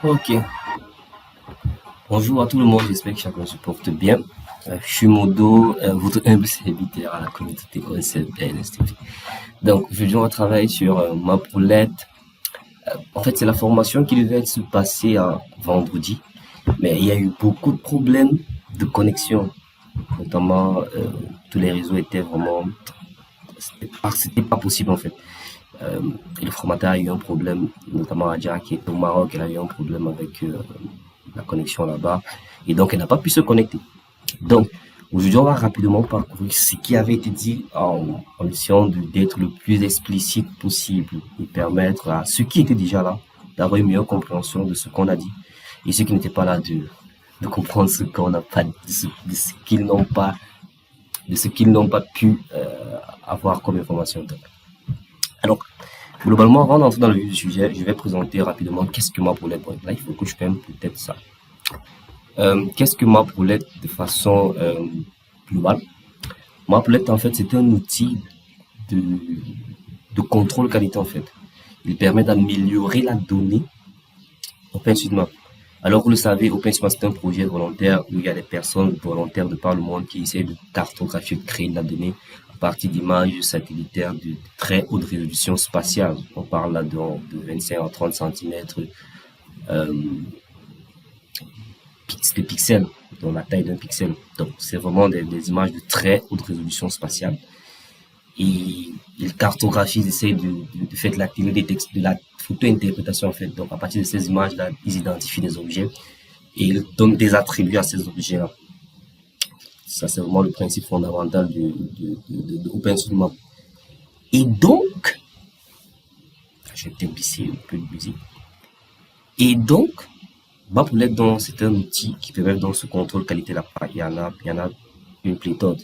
Ok, bonjour à tout le monde, j'espère que chacun se porte bien. Je suis Modo, votre humble serviteur à la communauté OSMPNSTP. Donc, aujourd'hui, on va travailler sur ma poulette. En fait, c'est la formation qui devait se passer vendredi, mais il y a eu beaucoup de problèmes de connexion, notamment tous les réseaux étaient vraiment, c'était pas possible en fait. Euh, et le formateur a eu un problème, notamment Adja qui est au Maroc, elle a eu un problème avec la connexion là-bas, et donc elle n'a pas pu se connecter. Donc, aujourd'hui, on va rapidement parcourir ce qui avait été dit en essayant d'être le plus explicite possible et permettre à ceux qui étaient déjà là d'avoir une meilleure compréhension de ce qu'on a dit et ceux qui n'étaient pas là de comprendre ce qu'on n'a pas, de ce qu'ils n'ont pas, de ce qu'ils n'ont pas pu avoir comme information. Alors, globalement, avant d'entrer dans le vif du sujet, je vais présenter rapidement qu'est-ce que ma poulette. Bon, là, il faut que je prenne peut-être ça. Qu'est-ce que ma poulette de façon globale? Maplette, en fait, c'est un outil de, de contrôle qualité, en fait. Il permet d'améliorer la donnée OpenStreetMap. Alors, vous le savez, OpenStreetMap, c'est un projet volontaire où il y a des personnes volontaires de par le monde qui essaient de cartographier, de créer de la donnée à partir d'images satellitaires de très haute résolution spatiale. On parle là de 25 à 30 centimètres de pixels, dans la taille d'un pixel. Donc, c'est vraiment des images de très haute résolution spatiale. Et ils cartographient, ils essayent de faire de la télédétection, de la photo-interprétation en fait. Donc, à partir de ces images-là, ils identifient des objets et ils donnent des attributs à ces objets-là. Ça, c'est vraiment le principe fondamental de OpenStreetMap. Et donc, je vais peut-être baisser un peu de musique. Et donc, Mapoulet, donc, c'est un outil qui permet donc ce contrôle qualité là. Il y en a une pléthore.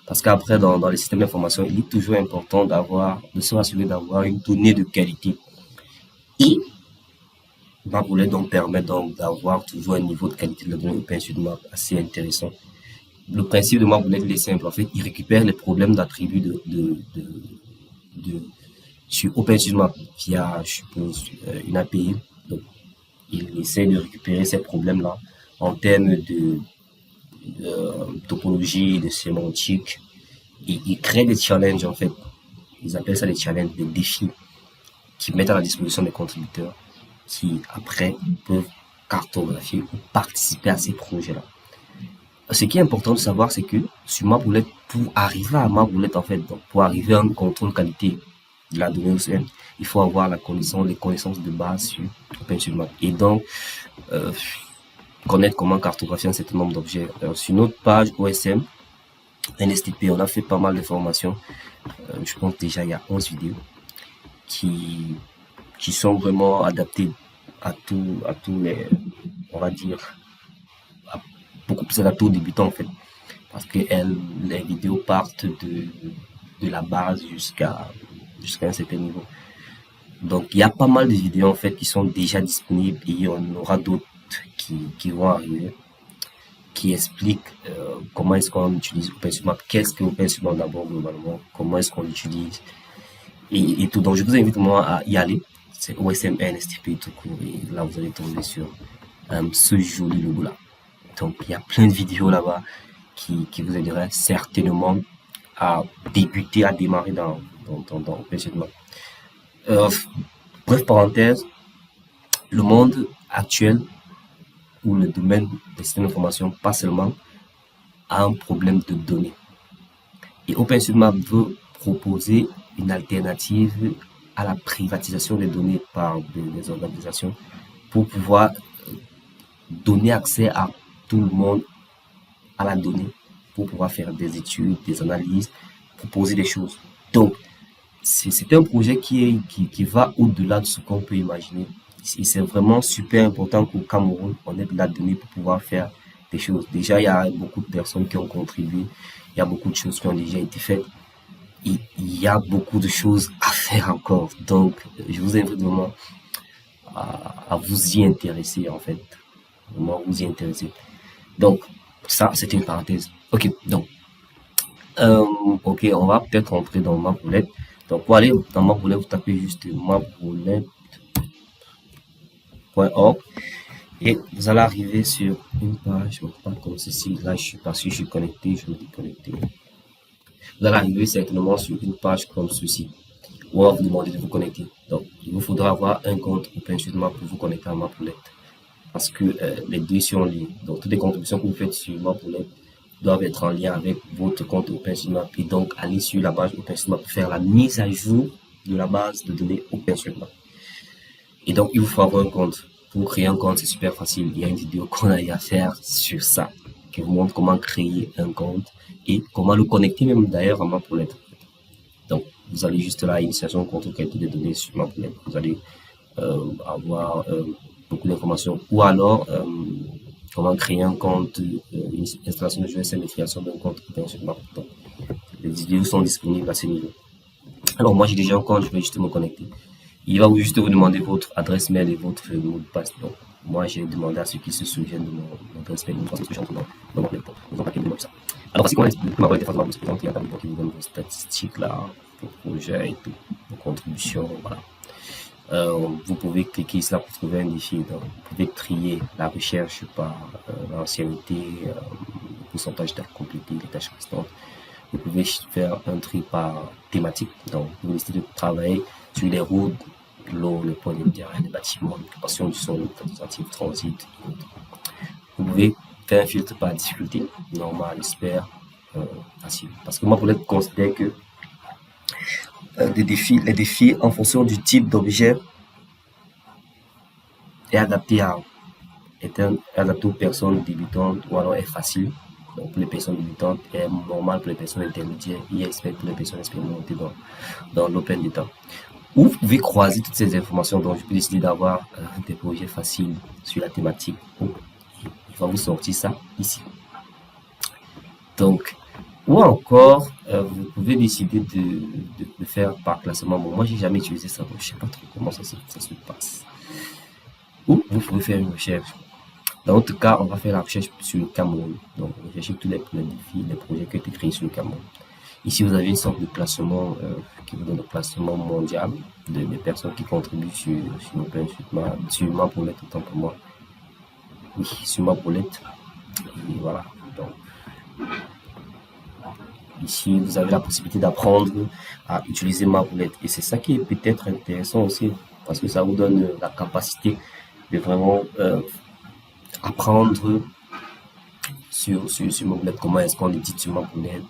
Parce qu'après, dans les systèmes d'information, il est toujours important de se rassurer d'avoir une donnée de qualité. Et Mapoulet donc permet donc d'avoir toujours un niveau de qualité de la donnée OpenStreetMap assez intéressant. Le principe de Mapoulet, il est simple. En fait, il récupère les problèmes d'attributs de sur OpenStreetMap via, je suppose, une API. Donc, il essaie de récupérer ces problèmes-là en termes de topologie, de sémantique. Et il crée des challenges, en fait. Ils appellent ça des challenges, des défis qui mettent à la disposition des contributeurs qui, après, peuvent cartographier ou participer à ces projets-là. Ce qui est important de savoir, c'est que sur ma boulette, pour arriver à ma boulette, en fait, donc pour arriver à un contrôle qualité de la donnée OCN, il faut avoir les connaissances de base sur OpenStreetMap. Et donc, connaître comment cartographier un certain nombre d'objets. Sur notre page OSM, NSTP, on a fait pas mal de formations. Je pense déjà il y a 11 vidéos qui, qui sont vraiment adaptées à tous les, on va dire, beaucoup plus adaptées aux débutants en fait. Parce que les vidéos partent de la base jusqu'à un certain niveau. Donc il y a pas mal de vidéos en fait qui sont déjà disponibles et on aura d'autres qui vont arriver qui expliquent comment est-ce qu'on utilise OpenStreetMap, qu'est-ce que OpenStreetMap d'abord globalement, comment est-ce qu'on l'utilise et tout. Donc je vous invite moi à y aller. C'est OSMNSTP tout court et là vous allez tomber sur ce joli logo là. Donc il y a plein de vidéos là-bas qui vous aideraient certainement à débuter, à démarrer dans OpenStreetMap. Bref parenthèse, le monde actuel où le domaine des systèmes d'information, pas seulement, a un problème de données. Et OpenStreetMap veut proposer une alternative à la privatisation des données par des organisations pour pouvoir donner accès à tout le monde à la donnée, pour pouvoir faire des études, des analyses, proposer des choses. Donc, c'est un projet qui va au-delà de ce qu'on peut imaginer. C'est vraiment super important qu'au Cameroun, on ait de la donnée pour pouvoir faire des choses. Déjà, il y a beaucoup de personnes qui ont contribué, il y a beaucoup de choses qui ont déjà été faites. Et il y a beaucoup de choses à faire encore. Donc, je vous invite vraiment à vous y intéresser, en fait. Vraiment vous y intéresser. Donc, ça, c'était une parenthèse. Ok, donc, ok, on va peut-être rentrer dans ma boulette. Donc, pour aller dans ma boulette, vous tapez juste ma boulette.org Et vous allez arriver sur une page, pas comme ceci. Là, je suis pas sûr, je suis connecté, je me déconnecter. Vous allez arriver certainement sur une page comme ceci, ou on va vous demander de vous connecter. Donc, il vous faudra avoir un compte OpenStreetMap pour vous connecter à Maplet. Parce que les deux sont liés. Donc, toutes les contributions que vous faites sur Maplet doivent être en lien avec votre compte OpenStreetMap et donc aller sur la page OpenStreetMap pour faire la mise à jour de la base de données OpenStreetMap. Et donc, il vous faut avoir un compte. Pour créer un compte, c'est super facile. Il y a une vidéo qu'on a eu à faire sur ça, qui vous montre comment créer un compte et comment le connecter même d'ailleurs à Maplet. Donc, vous allez juste là, initiation, contrôle qualité des données sur Maplet. Vous allez avoir beaucoup d'informations. Ou alors, comment créer un compte, une installation de GSM et création d'un compte sur Maplet. Donc, les vidéos sont disponibles à ce niveau. Alors, moi, j'ai déjà un compte, je vais juste me connecter. Il va juste vous demander votre adresse mail et votre mot de passe. Donc, moi, j'ai demandé à ceux qui se souviennent de mon adresse mail, parce que je suis dans mon laptop. Ça. Alors, voici comment ma boîte de façon se présente. Il y a un tableau qui vous donne vos statistiques là, vos projets et tout, vos contributions, voilà. Vous pouvez cliquer ici là pour trouver un défi. Donc, vous pouvez trier la recherche par l'ancienneté, le pourcentage d'actes complétés, les tâches restantes. Vous pouvez faire un tri par thématique. Donc, vous décidez de travailler sur les routes, l'eau, le point de terrain, les bâtiments, l'occupation du sol, le transit. Vous pouvez faire un filtre par difficulté, normal, expert, facile. Parce que moi, pour être considère que les défis en fonction du type d'objet est adapté adapté aux personnes débutantes ou alors est facile. Donc pour les personnes débutantes, est normal pour les personnes intermédiaires et expert pour les personnes expérimentées dans l'open data. Où vous pouvez croiser toutes ces informations. Donc je peux décider d'avoir des projets faciles sur la thématique. Il va vous sortir ça ici. Donc, ou encore, vous pouvez décider de faire par classement. Bon, moi, j'ai jamais utilisé ça, donc je sais pas trop comment ça se passe. Ou vous pouvez faire une recherche. Dans notre cas, on va faire la recherche sur le Cameroun. Donc, on recherche tous les défis, les projets qui ont été créés sur le Cameroun. Ici, vous avez une sorte de classement qui vous donne le classement mondial des personnes qui contribuent sur OpenStreetMap, sur Maplet autant pour moi. Oui, sur Maplet. Et voilà. Donc, ici, vous avez la possibilité d'apprendre à utiliser Maplet. Et c'est ça qui est peut-être intéressant aussi, parce que ça vous donne la capacité de vraiment apprendre sur Maplet, comment est-ce qu'on édite sur Maplet,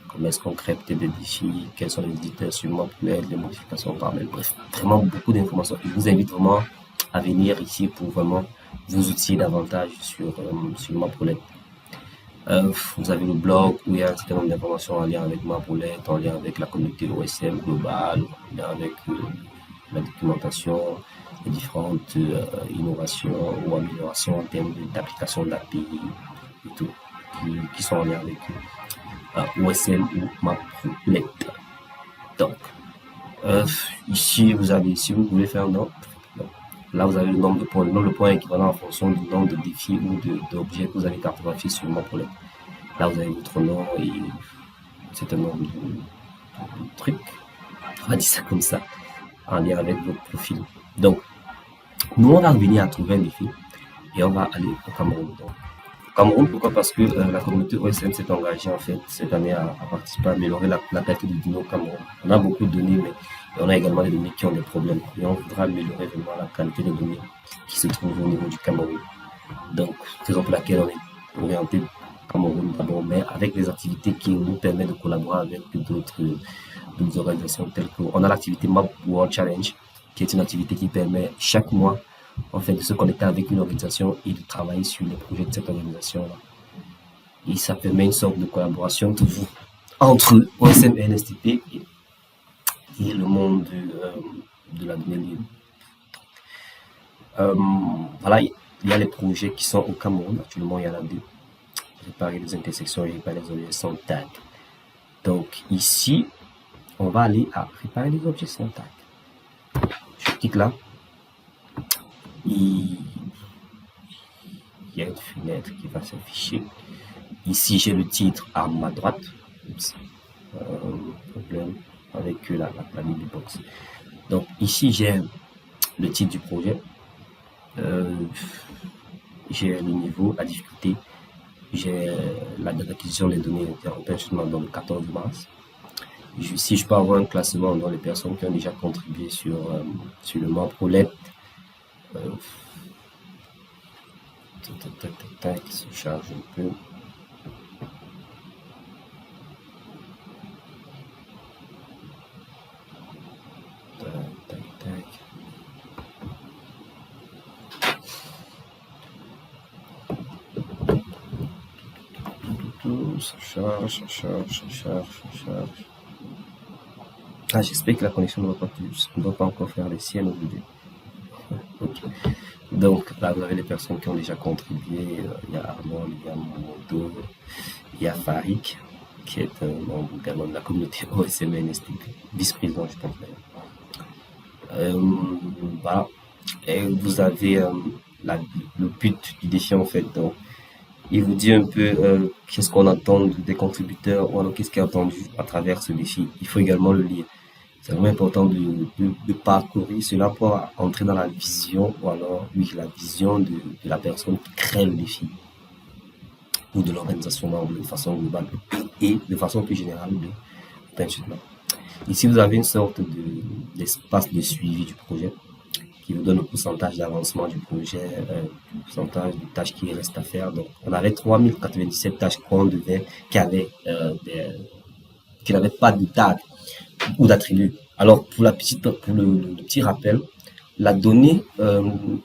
comment est-ce qu'on crée peut-être des défis, quels sont les éditeurs sur Maplet, les modifications par mail, bref, vraiment beaucoup d'informations. Je vous invite vraiment à venir ici pour vraiment vous outiller davantage sur Maplet. Vous avez le blog où il y a un certain nombre d'informations en lien avec Maplet, en lien avec la communauté OSM globale, en lien avec la documentation, les différentes innovations ou améliorations en termes d'application d'API et tout, qui sont en lien avec OSM ou Maplet. Donc, ici, vous avez, si vous voulez faire un nom, là, vous avez le nombre de points. Le nombre de points est équivalent en fonction du nombre de défis ou d'objets que vous avez cartographiés sur Maplet. Là, vous avez votre nom et un certain nombre de trucs. On va dire ça comme ça, en lien avec votre profil. Donc, nous, on va revenir à trouver un défi et on va aller au Cameroun. Donc, Cameroun, pourquoi? Parce que la communauté OSM s'est engagée en fait cette année à participer à améliorer la qualité des données au Cameroun. On a beaucoup de données, mais on a également des données qui ont des problèmes. Et on voudra améliorer vraiment la qualité des données qui se trouvent au niveau du Cameroun. Donc, raison pour laquelle on est orienté Cameroun d'abord, mais avec des activités qui nous permettent de collaborer avec d'autres organisations telles que on a l'activité Map World Challenge, qui est une activité qui permet chaque mois en fait de se connecter avec une organisation et de travailler sur les projets de cette organisation-là. Et ça permet une sorte de collaboration entre OSM et NSTP et le monde de la donnée libre. Voilà, il y a les projets qui sont au Cameroun. Actuellement, il y en a deux. Réparer les intersections et réparer les objets sans tag. Donc ici, on va aller à réparer les objets sans tag. Je clique là. Il y a une fenêtre qui va s'afficher. Ici, j'ai le titre à ma droite. Problème avec la box. Donc ici, j'ai le titre du projet. Euh, j'ai le niveau, la difficulté, j'ai la date d'acquisition des données interprétation dans le 14 mars. Si je peux avoir un classement dans les personnes qui ont déjà contribué sur le map Roulette, euh, tac, tac, tac, tac, tac, se charge un peu. Tac, tac, tac. Ça charge, ça charge, ça charge, ça charge. Ah, j'espère que la connexion ne va pas encore faire les siennes aujourd'hui. Ok. Donc, là, vous avez les personnes qui ont déjà contribué. Il y a Armand, il y a Momodo, il y a Farik, qui est un membre également de la communauté OSMN vice-président, je pense d'ailleurs. Euh, voilà. Et vous avez la- le but du défi en fait. Donc, il vous dit un peu qu'est-ce qu'on attend des contributeurs ou alors qu'est-ce qui est attendu à travers ce défi. Il faut également le lire. C'est vraiment important de parcourir cela pour entrer dans la vision, ou alors, oui, la vision de la personne qui crée le défi, ou de l'organisation membre de façon globale, et de façon plus générale de l'enchaînement. Ici, vous avez une sorte d'espace de suivi du projet qui vous donne le pourcentage d'avancement du projet, le pourcentage de tâches qui restent à faire. Donc, on avait 3097 tâches qui n'avaient pas de tag ou d'attribut. Alors, pour le petit rappel, la donnée,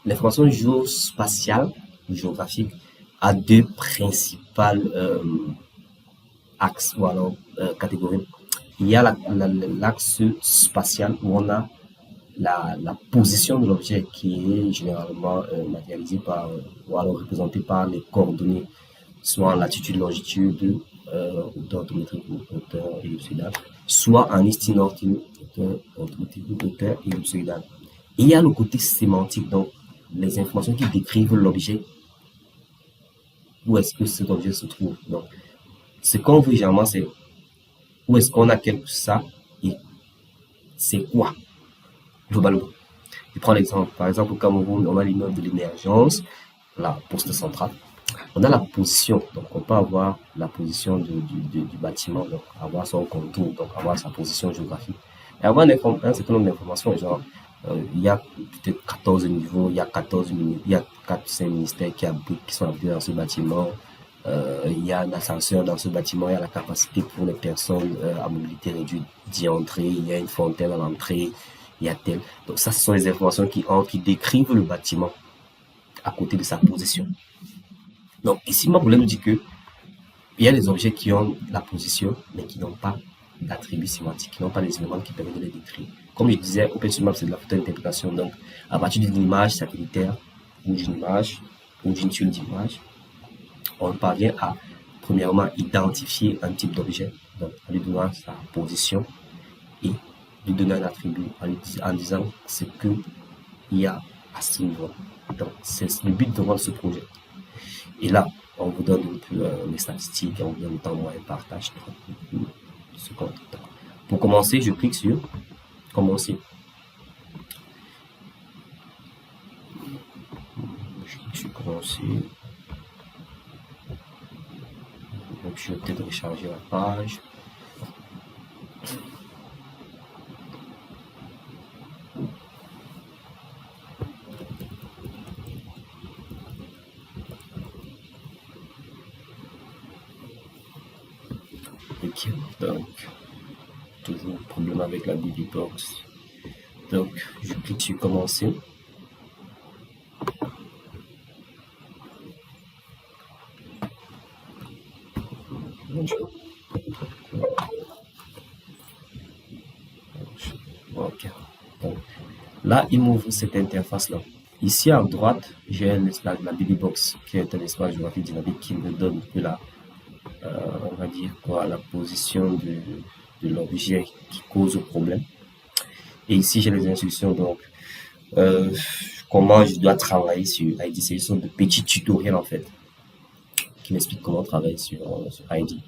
l'information géospatiale ou géographique a deux principales axes ou alors catégories. Il y a l'axe spatial où on a la position de l'objet qui est généralement matérialisée par ou alors représentée par les coordonnées, soit en latitude, longitude, hauteur autométrique ou hauteur ellipsoïdale, soit en isti-nord-nord, hauteur autométrique ou hauteur ellipsoïdale. Et il y a le côté sémantique, donc les informations qui décrivent l'objet, où est-ce que cet objet se trouve. Donc, ce qu'on veut généralement, c'est où est-ce qu'on a quelque ça et c'est quoi, globalement. Je prends l'exemple. Par exemple, au Cameroun, on a l'immeuble de l'émergence, la poste centrale. On a la position, donc on peut avoir la position du bâtiment, donc avoir son contour, donc avoir sa position géographique. Et avoir un certain nombre d'informations, genre, il y a peut-être 14 niveaux, il y a 4-5 ministères qui sont habités dans ce bâtiment. Il y a un ascenseur dans ce bâtiment, il y a la capacité pour les personnes à mobilité réduite d'y entrer, il y a une fontaine à l'entrée, il y a tel. Donc ça, ce sont les informations qui décrivent le bâtiment à côté de sa position. Donc ici, ma problème dit que il y a des objets qui ont la position, mais qui n'ont pas d'attributs sémantiques, qui n'ont pas les éléments qui permettent de les décrire. Comme je disais, OpenStreetMap, c'est de la photo d'interprétation. Donc, à partir d'une image satellitaire, ou d'une image, ou d'une tuile d'image, on parvient à, premièrement, identifier un type d'objet, donc en lui donnant sa position et lui donner un attribut en disant ce qu'il y a à ce niveau. Donc, c'est le but de ce projet. Et là, on vous donne un peu les statistiques, on vous donne le temps moyen par tâche, 30 secondes. Pour commencer, je clique sur commencer. Je clique sur commencer. Donc, je vais peut-être recharger la page. Ok, donc, toujours problème avec la BBbox. Donc, je clique sur commencer. Ok. Donc, là, il m'ouvre cette interface-là. Ici à droite, j'ai la BBbox qui est un espace géographique dynamique qui me donne on va dire quoi, la position de l'objet qui cause le problème. Et ici, j'ai les instructions, donc, euh, comment je dois travailler sur ID. C'est une sorte de petit tutoriel, en fait, qui m'explique comment travailler sur ID.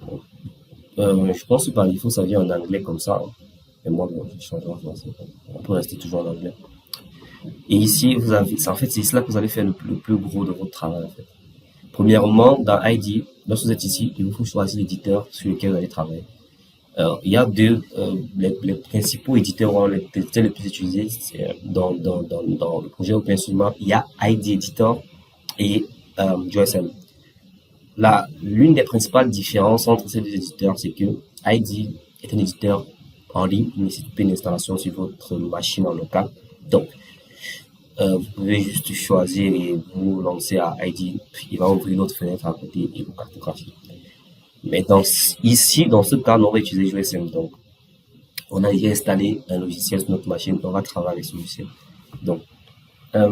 Donc, je pense que par défaut, ça vient en anglais comme ça, hein. Et moi, bon, je change en français. On peut rester toujours en anglais. Et ici, vous avez, en fait, c'est ici là que vous allez faire le plus gros de votre travail, en fait. Premièrement, dans ID, lorsque vous êtes ici, il vous faut choisir l'éditeur sur lequel vous allez travailler. Il y a les principaux éditeurs, les éditeurs les plus utilisés dans le projet Open Source Map. Il y a ID Editor et JSM. Là, l'une des principales différences entre ces deux éditeurs, c'est que ID est un éditeur en ligne, il nécessite pas une installation sur votre machine en local. Donc, vous pouvez juste choisir et vous lancer à ID, puis il va ouvrir une autre fenêtre à côté et vous cartographier. Mais ici, dans ce cas, on va utiliser GSM. Donc, on a déjà installé un logiciel sur notre machine, on va travailler avec ce logiciel. Donc,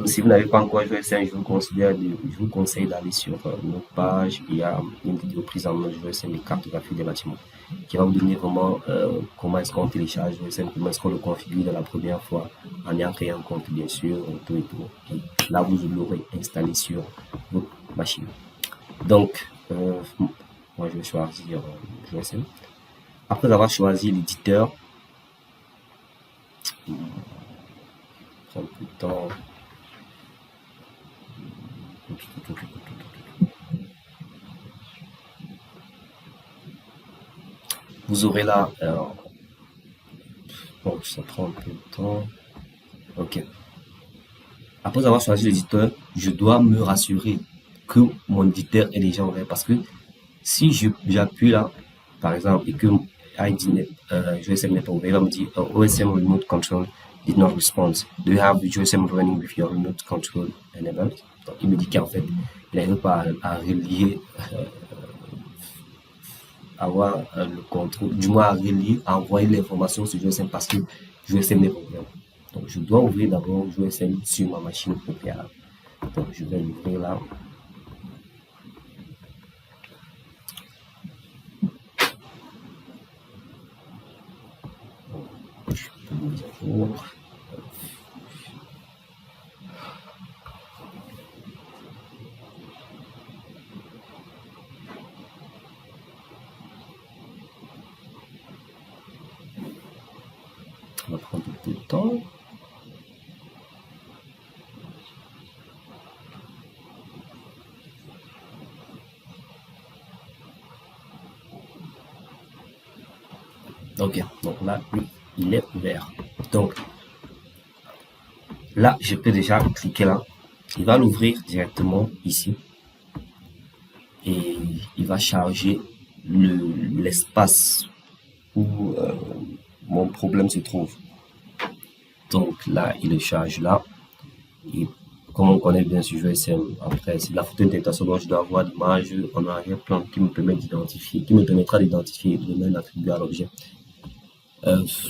si vous n'avez pas encore joué GSM, je vous conseille d'aller sur notre page. Il y a une vidéo prise en main de GSM, les cartographies des bâtiments, qui va vous donner vraiment comment est-ce qu'on télécharge GSM, comment est-ce qu'on le configure de la première fois, en ayant créé un compte, bien sûr, tout et tout. Et là, vous l'aurez installé sur votre machine. Donc, moi, je vais choisir GSM. Après avoir choisi l'éditeur, prend plus de temps. Vous aurez là, bon, ça prend un peu de temps. Ok. Après avoir choisi l'éditeur, je dois me rassurer que mon éditeur est déjà ouvert parce que si j'appuie là, par exemple, et que GSM n'est pas ouvert, il va me dire OSM Remote Control did not respond. Do you have the GSM running with your remote control enabled? Donc, il me dit qu'en fait, il n'arrive pas à relier, avoir le contrôle, du moins à relier, à envoyer l'information sur GSM parce que GSM n'est pas ouvert. Donc, je dois ouvrir d'abord GSM sur ma machine au préalable. Donc, je vais l'ouvrir là. Mise à jour. On va prendre un peu de temps. Ok, donc là, lui, il est ouvert. Donc, là, je peux déjà cliquer là. Il va l'ouvrir directement ici. Et il va charger l'espace où mon problème se trouve. Donc là, il le charge là. Et comme on connaît bien sur GSM, après, c'est la photo d'intégration dont je dois avoir l'image en arrière-plan qui me permet d'identifier, qui me permettra d'identifier et de donner un attribut à l'objet.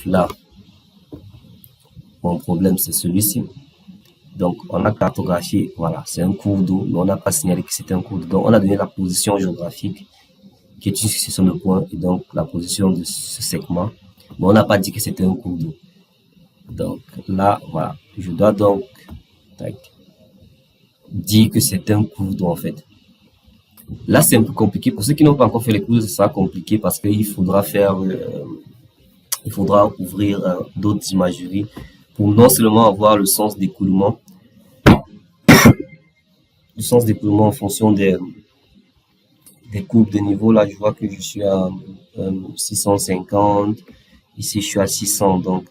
Là, mon problème, c'est celui-ci. Donc, on a cartographié, voilà, c'est un cours d'eau, mais on n'a pas signalé que c'était un cours d'eau. Donc, on a donné la position géographique, qui est une succession de points, et donc la position de ce segment, mais on n'a pas dit que c'était un cours d'eau. Donc, là, voilà, je dois donc dire que c'est un cours d'eau, en fait. Là, c'est un peu compliqué. Pour ceux qui n'ont pas encore fait les cours, ça sera compliqué parce qu'il faudra il faudra ouvrir d'autres imageries pour non seulement avoir le sens d'écoulement en fonction des courbes de niveau. Là, je vois que je suis à 650. Ici, je suis à 600. Donc,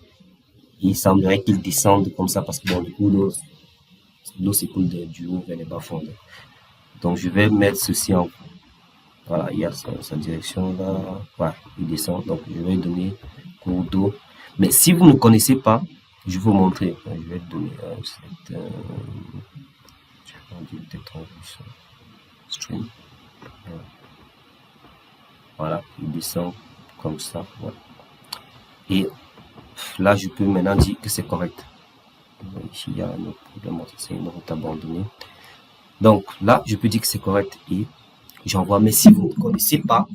il semblerait qu'il descende comme ça parce que bon, du coup, l'eau s'écoule du haut vers les bas-fonds. Donc, je vais mettre ceci en... Voilà, il y a sa direction là. Voilà, il descend. Donc, je vais donner cours d'eau. Mais si vous ne connaissez pas, je vais vous montrer. Je vais donner cette... peut-être en stream. Voilà, il descend comme ça. Voilà. Et là, je peux maintenant dire que c'est correct. Ici, il y a un autre problème, c'est une route abandonnée. Donc là, je peux dire que c'est correct et j'envoie. Mais si vous ne connaissez pas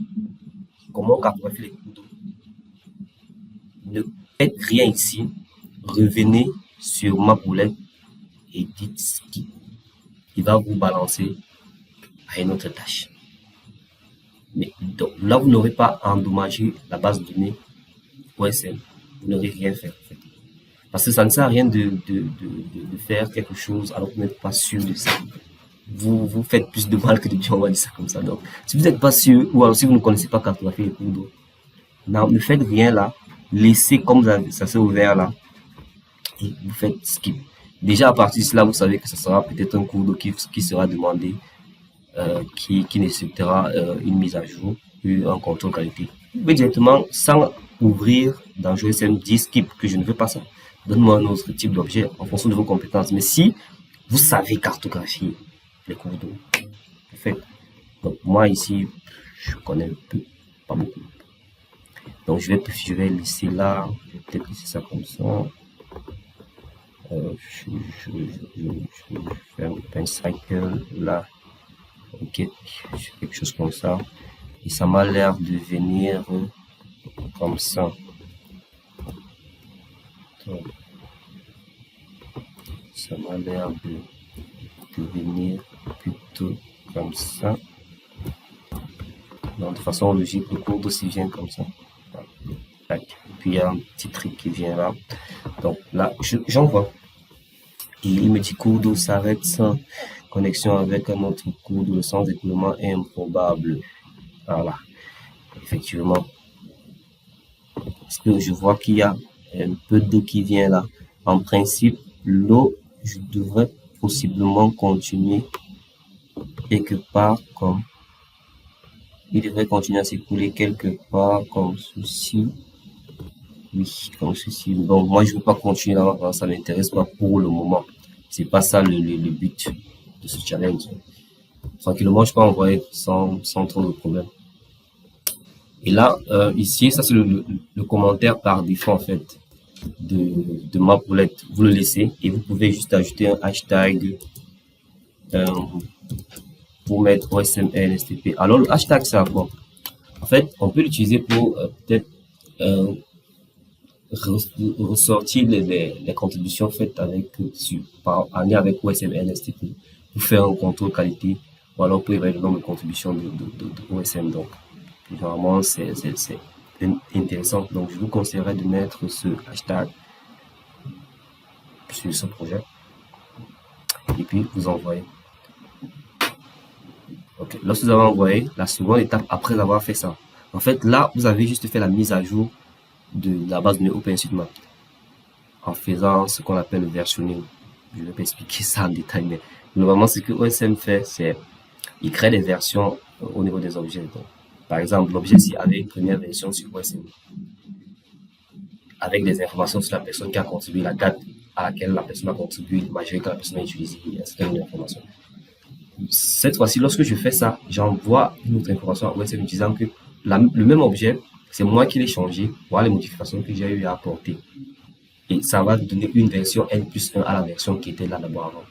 comment cartographier les cours d'eau, ne faites rien ici. Revenez sur ma boulette et dites skip. Il va vous balancer à une autre tâche. Mais donc, là, vous n'aurez pas endommagé la base de données OSM. Vous n'aurez rien fait, en fait. Parce que ça ne sert à rien de faire quelque chose alors que vous n'êtes pas sûr de ça. Vous faites plus de mal que de bien, on va dire ça comme ça. Donc, si vous n'êtes pas sûr, ou alors si vous ne connaissez pas cartographier les cours d'eau, non, ne faites rien là. Laissez comme ça s'est ouvert là. Et vous faites skip. Déjà, à partir de cela, vous savez que ce sera peut-être un cours d'eau qui sera demandé, qui nécessitera une mise à jour, un contrôle qualité. Vous pouvez directement, sans ouvrir dans GSM 10 skip, que je ne veux pas ça. Donne-moi un autre type d'objet en fonction de vos compétences. Mais si vous savez cartographier les cours d'eau, vous faites. Donc, moi ici, je connais un peu, pas beaucoup. Donc, je vais laisser là, je vais peut-être laisser ça comme ça. Je vais faire un cycle là. Ok, quelque chose comme ça. Et ça m'a l'air de venir comme ça. Donc, ça m'a l'air de venir plutôt comme ça. Donc, de façon logique, le cours aussi vient comme ça. Tac. Puis il y a un petit truc qui vient là. Donc là, j'envoie. Et il me dit cours d'eau s'arrête sans connexion avec un autre cours d'eau. Le sens d'écoulement est improbable. Voilà. Effectivement. Parce que je vois qu'il y a un peu d'eau qui vient là. En principe, l'eau, je devrais possiblement continuer quelque part comme. Il devrait continuer à s'écouler quelque part comme ceci. Oui, comme ceci. Bon, moi, je ne veux pas continuer là, ça m'intéresse pas pour le moment. C'est pas ça le but de ce challenge. Tranquillement, je peux envoyer sans trop de problème. Et là, ici, ça c'est le commentaire par défaut en fait de ma poulette. Vous le laissez et vous pouvez juste ajouter un hashtag euh, pour mettre OSML STP. Alors le hashtag c'est à quoi? En fait, on peut l'utiliser pour peut-être ressortir les contributions faites avec en lien avec OSM STP pour faire un contrôle qualité ou alors pour évaluer le nombre de contributions de OSM. Donc, généralement, c'est intéressant. Donc, je vous conseillerais de mettre ce hashtag sur ce projet et puis vous envoyez. Ok, lorsque vous avez envoyé, la seconde étape après avoir fait ça, en fait, là, vous avez juste fait la mise à jour de la base de données OpenStreetMap en faisant ce qu'on appelle le versionning. Je vais pas expliquer ça en détail, mais normalement, ce que OSM fait, c'est il crée des versions au niveau des objets. Donc, par exemple, l'objet s'il avait une première version sur OSM avec des informations sur la personne qui a contribué, la date à laquelle la personne a contribué, l'image que la personne a utilisée, un certain nombre d'informations. Cette fois-ci, lorsque je fais ça, j'envoie une autre information à OSM disant que le même objet, c'est moi qui l'ai changé, voilà les modifications que j'ai eu à apporter. Et ça va donner une version N plus 1 à la version qui était là d'abord avant.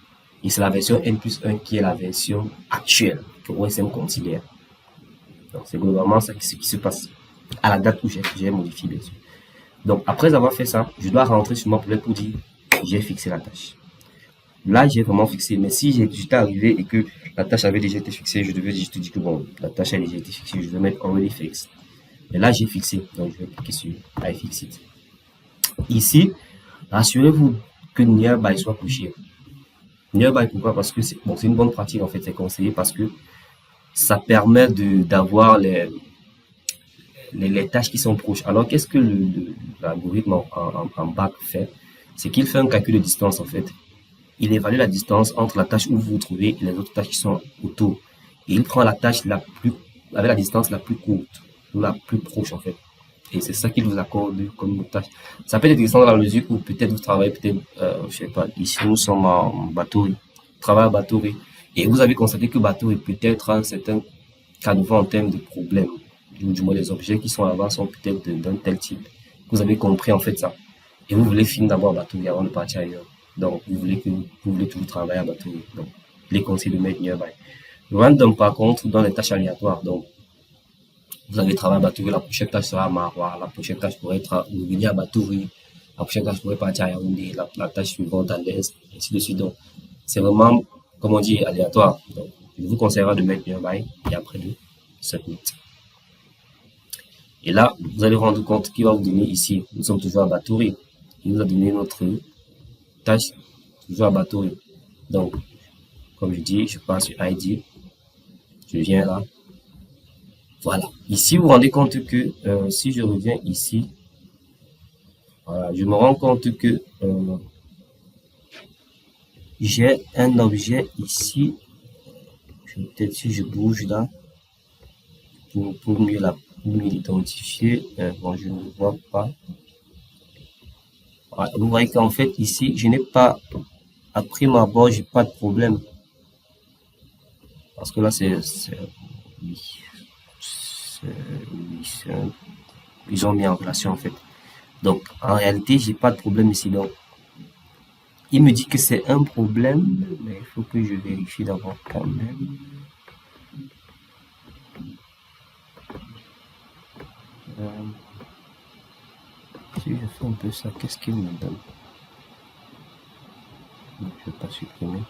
Et c'est la version N plus 1 qui est la version actuelle que OSM considère. Donc c'est globalement ça ce qui se passe à la date où j'ai modifié bien sûr. Donc après avoir fait ça, je dois rentrer sur ma poulette pour dire j'ai fixé la tâche. Là j'ai vraiment fixé, mais si j'étais arrivé et que la tâche avait déjà été fixée, je devais juste dire que bon, la tâche a déjà été fixée, je vais mettre already fixed. Mais là j'ai fixé, donc je vais cliquer sur I fix it. Ici, assurez-vous que Nearby soit couché. Nearby, pourquoi? Parce que c'est une bonne pratique en fait, c'est conseillé parce que ça permet d'avoir les tâches qui sont proches. Alors qu'est-ce que l'algorithme en bac fait? C'est qu'il fait un calcul de distance en fait. Il évalue la distance entre la tâche où vous vous trouvez et les autres tâches qui sont autour. Et il prend la tâche avec la distance la plus courte, ou la plus proche en fait. Et c'est ça qu'il vous accorde comme tâche. Ça peut être intéressant dans la mesure où peut-être vous travaillez, peut-être, je sais pas, ici nous sommes en Batouri, travail à Batouri. Et vous avez constaté que Batouri peut-être un certain canevas en termes de problèmes. Du moins, les objets qui sont là-bas sont peut-être d'un tel type. Vous avez compris en fait ça. Et vous voulez finir d'abord à Batouri avant de partir ailleurs. Donc, vous voulez toujours travailler à Batouri. Donc, les conseils de mettre nearby. Random, par contre, dans les tâches aléatoires. Donc, vous avez travaillé à Batouri, la prochaine tâche sera à Marois, la prochaine tâche pourrait être revenir à Batouri, la prochaine tâche pourrait partir à Yaoundé, la tâche suivante à l'Est, ainsi de suite. Donc, c'est vraiment, comme on dit, aléatoire. Donc, je vous conseillerais de mettre nearby et après de submit. Et là, vous allez rendre compte qu'il va vous donner ici, nous sommes toujours à Batouri. il nous a donné notre tâche toujours aléatoire. Donc, comme je dis, je passe sur ID, je viens là. Voilà. Ici, vous vous rendez compte que si je reviens ici, voilà, je me rends compte que j'ai un objet ici. Peut-être si je bouge là pour mieux l'identifier. Bon, je ne le vois pas. Voilà, vous voyez qu'en fait ici, je n'ai pas, à prime abord, j'ai pas de problème. Parce que là, oui, ils ont mis en relation en fait. Donc, en réalité, j'ai pas de problème ici. Donc, il me dit que c'est un problème, mais il faut que je vérifie d'abord quand même. Euh, si je fais un peu ça, qu'est-ce qu'il me donne? Je ne vais pas supprimer.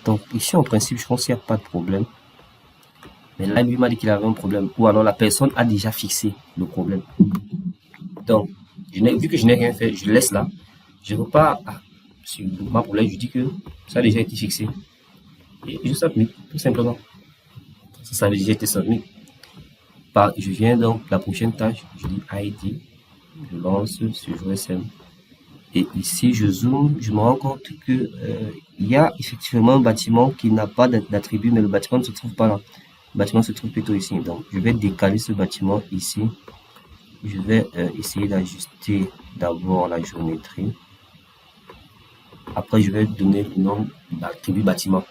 Donc, ici, en principe, je pense qu'il n'y a pas de problème. Mais là, lui m'a dit qu'il avait un problème. Ou alors, la personne a déjà fixé le problème. Donc, vu que je n'ai rien fait, je laisse là. Je repars sur ma problème, je dis que ça a déjà été fixé. Et je submit, tout simplement. Ça a déjà été submit. Je viens donc, la prochaine tâche, je dis ID, je lance sur GSM. Et ici, je zoome, je me rends compte que il y a effectivement un bâtiment qui n'a pas d'attribut, mais le bâtiment ne se trouve pas là. Le bâtiment se trouve plutôt ici. Donc, je vais décaler ce bâtiment ici. Je vais essayer d'ajuster d'abord la géométrie. Après, je vais donner le nom d'attribut bâtiment.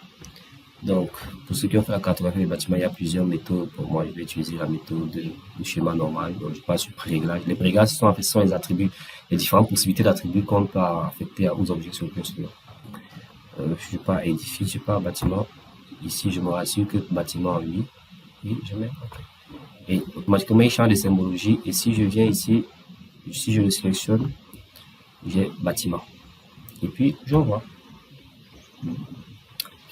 Donc, pour ceux qui ont fait la cartographie des bâtiments, il y a plusieurs méthodes. Pour moi, je vais utiliser la méthode du schéma normal. Donc, je passe sur pré-réglage. Les pré-réglages sont en fait sont les attributs, les différentes possibilités d'attributs qu'on peut affecter aux objets sur le cluster. Je pars édifice, je pars bâtiment. Ici, je me rassure que bâtiment en lui. Et je mets OK. Et automatiquement, il change de symbologie. Et si je viens ici, si je le sélectionne, j'ai bâtiment. Et puis, j'envoie.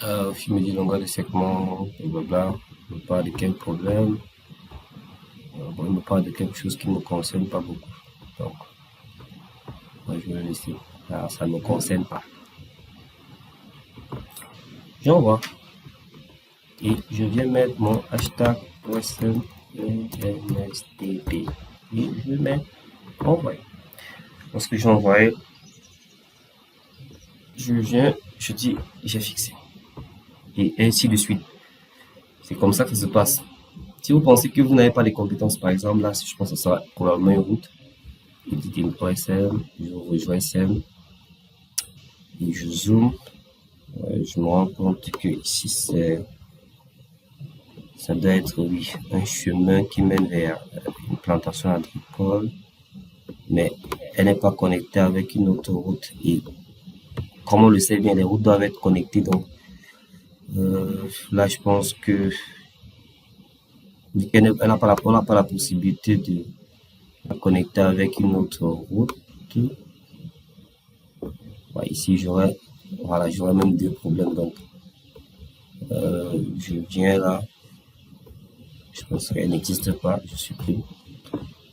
Il me dit longueur de segment, blablabla. Il me parle de quel problème. Bon, il me parle de quelque chose qui ne me concerne pas beaucoup. Donc, moi, je vais le laisser. Là, ça ne me concerne pas. J'envoie. Et je viens mettre mon hashtag OSM-NSTP. Et je mets envoyer. Lorsque j'envoie, je viens, je dis j'ai fixé. Et ainsi de suite. C'est comme ça que ça se passe. Si vous pensez que vous n'avez pas les compétences, par exemple, là, je pense que ça sera probablement une route. Éditer une OSM, je rejoins SM et je zoome. Je me rends compte que ici, ça doit être, oui, un chemin qui mène vers une plantation agricole, mais elle n'est pas connectée avec une autoroute. Et comme on le sait bien, les routes doivent être connectées. Donc, là, je pense que on n'a pas la possibilité de la connecter avec une autre route. Ouais, ici, j'aurais même deux problèmes. Donc, je viens là. Je pense qu'elle n'existe pas. Je supprime.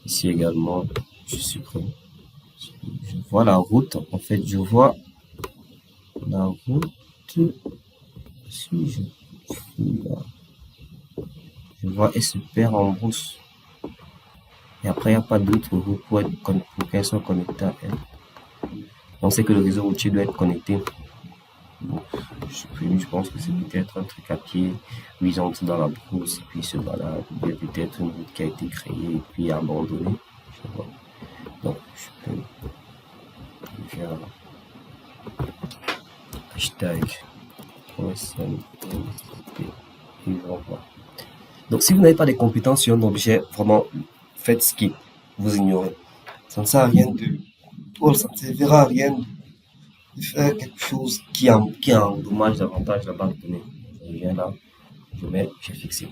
Ici également, je supprime. Je vois la route. En fait, je vois la route. Si je suis là, je vois elle se perd en brousse. Et après, il n'y a pas d'autre route pour qu'elle soit connectée à elle. On sait que le réseau routier doit être connecté. Bon, je pense que c'est peut-être un truc à pied, où ils entrent dans la brousse et puis se baladent. Il y a peut-être une route qui a été créée et puis abandonnée. Je sais pas. Donc, je peux faire hashtag OSM et j'envoie. Donc, si vous n'avez pas de compétences sur un objet, vraiment, faites skip. Vous ignorez. Ça ne sert à rien ça ne servira à rien de faire quelque chose qui endommage davantage la base de données. Je viens là, j'ai fixé.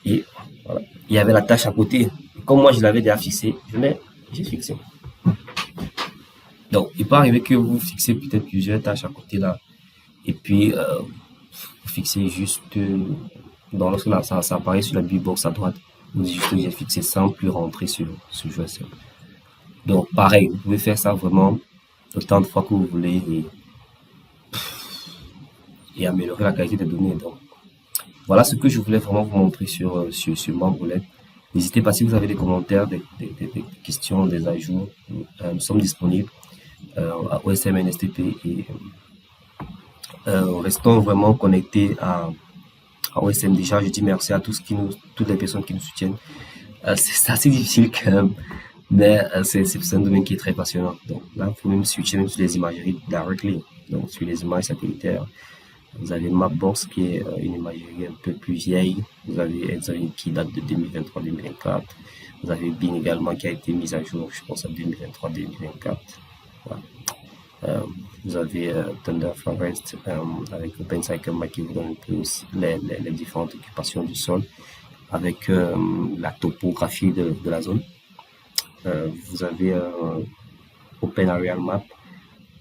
Et voilà. Il y avait la tâche à côté. Et comme moi, je l'avais déjà fixé, j'ai fixé. Donc, il peut arriver que vous fixez peut-être plusieurs tâches à côté là. Et puis, vous fixez juste, lorsque ça apparaît sur la box à droite, vous dites juste que j'ai fixé sans plus rentrer sur le jeu. Donc, pareil, vous pouvez faire ça vraiment autant de fois que vous voulez et améliorer la qualité des données. Donc, voilà ce que je voulais vraiment vous montrer sur Membrolette. N'hésitez pas si vous avez des commentaires, des questions, des ajouts. Nous sommes disponibles à OSM NSTP et restons vraiment connectés à OSM. Déjà, je dis merci à toutes les personnes qui nous soutiennent. C'est assez difficile quand même, mais c'est un domaine qui est très passionnant. Donc là, vous pouvez même switcher même sur les imageries directly. Donc sur les images satellitaires, vous avez Mapbox qui est une imagerie un peu plus vieille. Vous avez Exorin qui date de 2023-2024. Vous avez Bing également qui a été mise à jour, je pense, en 2023-2024. Voilà. Euh, vous avez Thunder Forest avec OpenCycle qui vous donne un peu aussi les différentes occupations du sol avec la topographie de la zone. Vous avez Open Area Map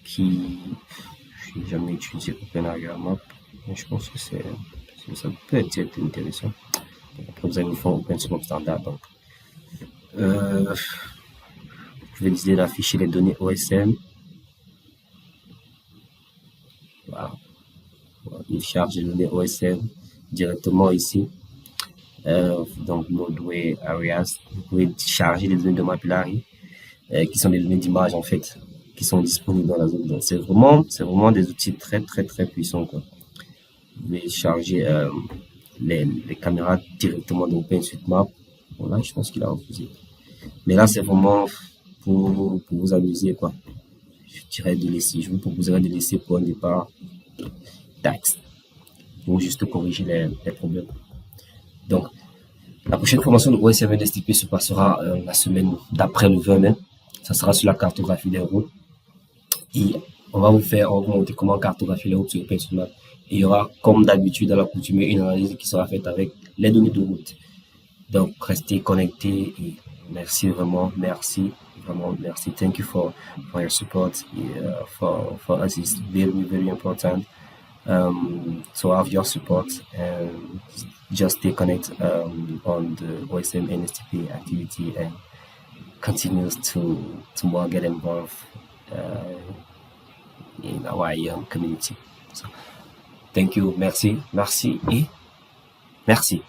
qui, je n'ai jamais utilisé Open Area Map, mais je pense que ça peut être intéressant. Après, vous avez le fond Open Scope Standard. Donc, vous pouvez décider d'afficher les données OSM. Voilà. Il charge les données OSM directement ici. Donc, Nodeway Areas. Vous pouvez charger les données de Mapillary, qui sont des données d'image en fait, qui sont disponibles dans la zone. Donc, c'est vraiment des outils très, très, très puissants, quoi. Vous pouvez charger les caméras directement d'OpenStreetMap. Bon, là, je pense qu'il a refusé. Mais là, c'est vraiment pour vous amuser, quoi. Je vous proposerais de laisser pour un départ Dax pour juste corriger les problèmes. Donc, la prochaine formation de OSM NSTP se passera la semaine d'après le 20 mai. Ça sera sur la cartographie des routes. Et on va vous montrer comment cartographier les routes sur OpenStreetMap. Et il y aura, comme d'habitude, à l'accoutumée, une analyse qui sera faite avec les données de route. Donc, restez connectés et merci vraiment, merci, vraiment merci. Thank you for your support. For us, it's very, very important to have your support and just stay connected on the OSM NSTP activity and continues to more get involved in our young community. So, thank you, merci et merci.